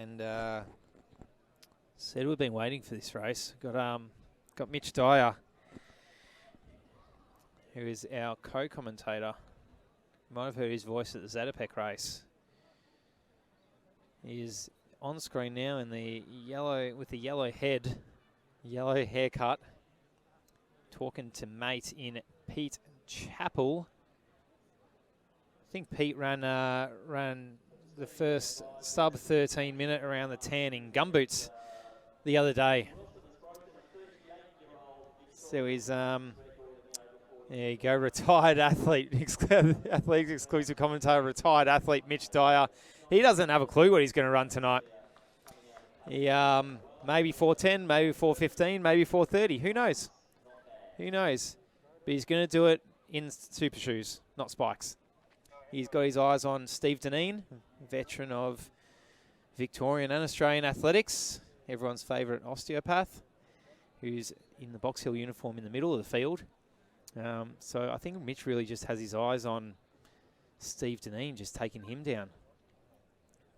And said we've been waiting for this race. Got Mitch Dyer, who is our co-commentator. You might have heard his voice at the Zatopek race. He is on screen now in the yellow, with the yellow head, yellow haircut, talking to mate in Pete Chappell. I think Pete ran the first sub 13 minute around the 10 in gumboots the other day. So he's there you go, retired athlete, Athletes exclusive commentator, retired athlete Mitch Dyer. He doesn't have a clue what he's going to run tonight. He maybe 4:10, maybe 4:15, maybe 4:30. Who knows? Who knows? But he's going to do it in super shoes, not spikes. He's got his eyes on Steve Deneen, veteran of Victorian and Australian athletics, everyone's favourite osteopath, who's in the Box Hill uniform in the middle of the field. So I think Mitch really just has his eyes on Steve Deneen, just taking him down.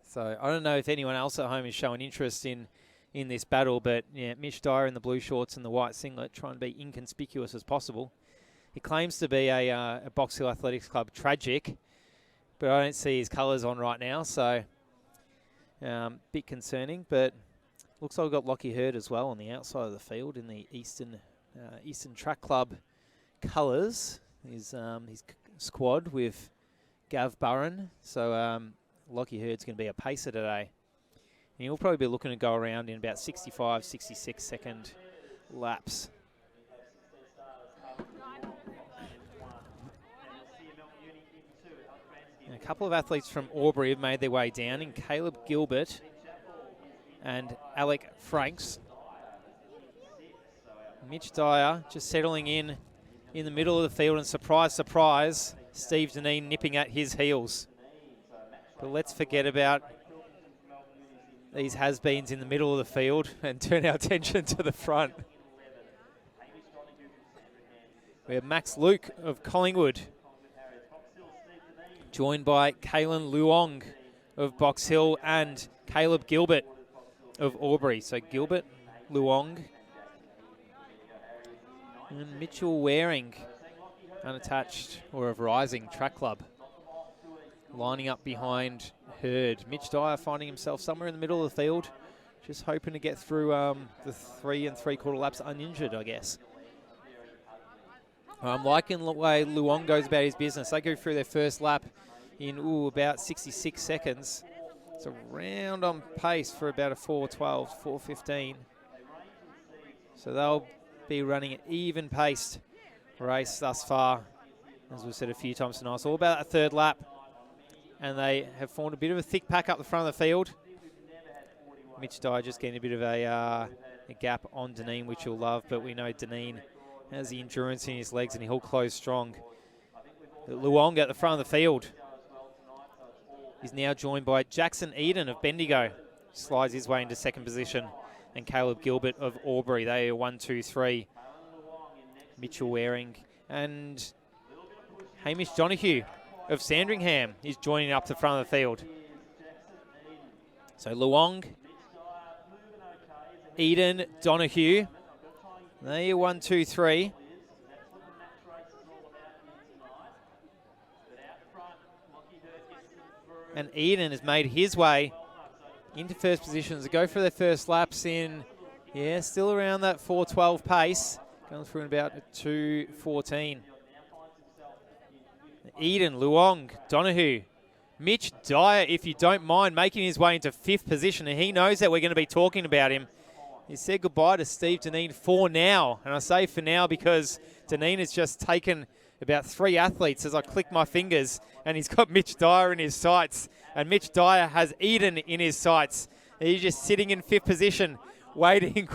So I don't know if anyone else at home is showing interest in this battle, but yeah, Mitch Dyer in the blue shorts and the white singlet, trying to be inconspicuous as possible. He claims to be a Box Hill Athletics Club tragic, but I don't see his colours on right now, so bit concerning. But looks like we've got Lockie Hurd as well on the outside of the field in the Eastern Track Club colours. His squad with Gav Burren, so Lockie Hurd's going to be a pacer today. And he'll probably be looking to go around in about 65, 66 second laps. And a couple of athletes from Albury have made their way down in Caleb Gilbert and Alec Franks. Mitch Dyer just settling in the middle of the field, and surprise, surprise, Steve Deneen nipping at his heels. But let's forget about these has-beens in the middle of the field and turn our attention to the front. We have Max Luke of Collingwood, joined by Kalen Luong of Box Hill and Caleb Gilbert of Albury. So Gilbert, Luong, and Mitchell Waring, unattached or of Rising Track Club, lining up behind Hurd. Mitch Dyer finding himself somewhere in the middle of the field, just hoping to get through the 3 3/4 laps uninjured, I guess. I'm liking the way Luong goes about his business. They go through their first lap in about 66 seconds. It's around on pace for about a 4:12, 4:15. So they'll be running an even-paced race thus far, as we've said a few times tonight. So all about that third lap. And they have formed a bit of a thick pack up the front of the field. Mitch Dyer just getting a bit of a gap on Deneen, which you'll love, but we know Deneen has the endurance in his legs and he'll close strong. Luong at the front of the field. He's now joined by Jackson Eden of Bendigo. Slides his way into second position. And Caleb Gilbert of Albury. They are 1, 2, 3. Mitchell Waring and Hamish Donahue of Sandringham is joining up to the front of the field. So Luong, Eden, Donahue. There you 1, 2, 3. And Eden has made his way into first position to go for their first laps in, still around that 4:12 pace. Going through in about 2:14. Eden, Luong, Donahue, Mitch Dyer, if you don't mind, making his way into fifth position, and he knows that we're going to be talking about him. He said goodbye to Steve Deneen for now, and I say for now because Deneen has just taken about 3 athletes as I click my fingers, and he's got Mitch Dyer in his sights, and Mitch Dyer has Eden in his sights. He's just sitting in fifth position, waiting,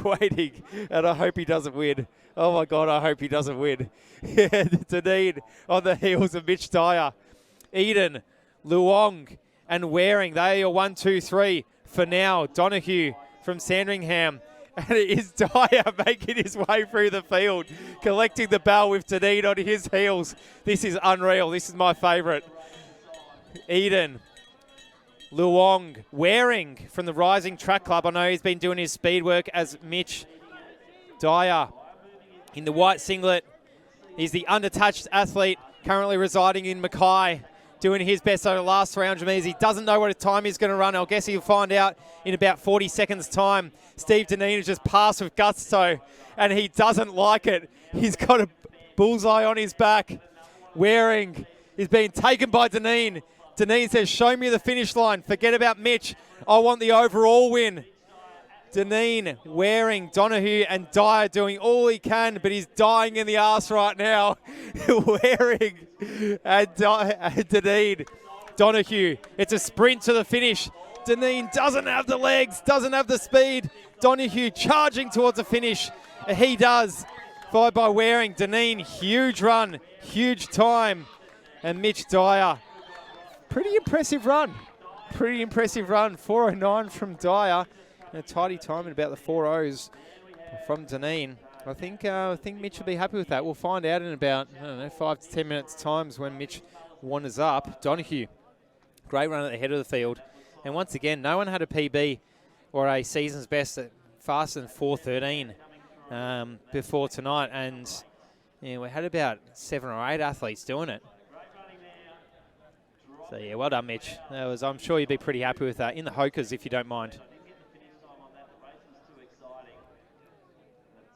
and I hope he doesn't win. Oh my God, I hope he doesn't win. Deneen on the heels of Mitch Dyer. Eden, Luong, and Waring, they are 1, 2, 3 for now. Donahue from Sandringham. And it is Dyer making his way through the field, collecting the bell with Deneen on his heels. This is unreal. This is my favourite. Eden Luong, Waring from the Rising Track Club. I know he's been doing his speed work as Mitch Dyer in the white singlet. He's the undertouched athlete currently residing in Mackay, doing his best over the last 300 metres. He doesn't know what time he's going to run. I guess he'll find out in about 40 seconds' time. Steve Deneen has just passed with gusto, and he doesn't like it. He's got a bullseye on his back. Waring is being taken by Deneen. Deneen says, show me the finish line. Forget about Mitch. I want the overall win. Deneen, Waring, Donahue and Dyer doing all he can, but he's dying in the arse right now. Waring and Deneen. Donahue, it's a sprint to the finish. Deneen doesn't have the legs, doesn't have the speed. Donahue charging towards the finish. He does. Followed by Waring. Deneen, huge run, huge time. And Mitch Dyer, pretty impressive run. Pretty impressive run. 4:09 from Dyer. And a tidy time in about the 4:00s from Deneen. I think Mitch will be happy with that. We'll find out in about, 5 to 10 minutes times when Mitch wanders up. Donahue, great run at the head of the field. And once again, no one had a PB or a season's best at faster than 4:13 before tonight. And yeah, we had about 7 or 8 athletes doing it. So yeah, well done, Mitch. I'm sure you'd be pretty happy with that. In the Hokers, if you don't mind.